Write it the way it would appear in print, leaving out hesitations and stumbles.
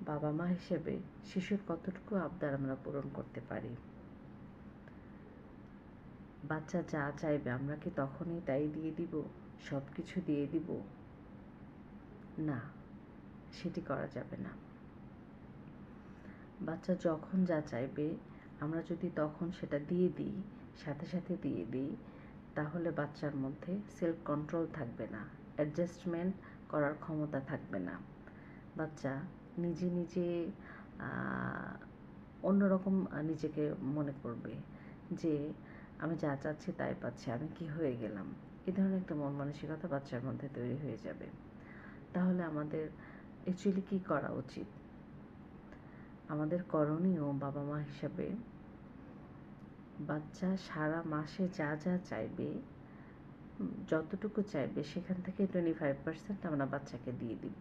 বাবা মা হিসেবে শিশুর কতটুকু আবদার আমরা পূরণ করতে পারি? বাচ্চা যা চাইবে আমরা কি তখনই তাই দিয়ে দিব, সব কিছু দিয়ে দিব? না, সেটি করা যাবে না। বাচ্চা যখন যা চাইবে আমরা যদি তখন সেটা দিয়ে দিই, সাথে সাথে দিয়ে দিই, তাহলে বাচ্চার মধ্যে সেলফ কন্ট্রোল থাকবে না, অ্যাডজাস্টমেন্ট করার ক্ষমতা থাকবে না। বাচ্চা নিজে নিজে অন্যরকম নিজেকে মনে করবে যে আমি যা চাচ্ছি তাই পাচ্ছি, আমি কি হয়ে গেলাম, এ ধরনের একটা মন মানসিকতা বাচ্চার মধ্যে তৈরি হয়ে যাবে। তাহলে আমাদের অ্যাকচুয়ালি কী করা উচিত? আমাদের করণীয় বাবা মা হিসাবে বাচ্চা সারা মাসে যা যা চাইবে, যতটুকু চাইবে সেখান থেকে 25% আমরা বাচ্চাকে দিয়ে দিব।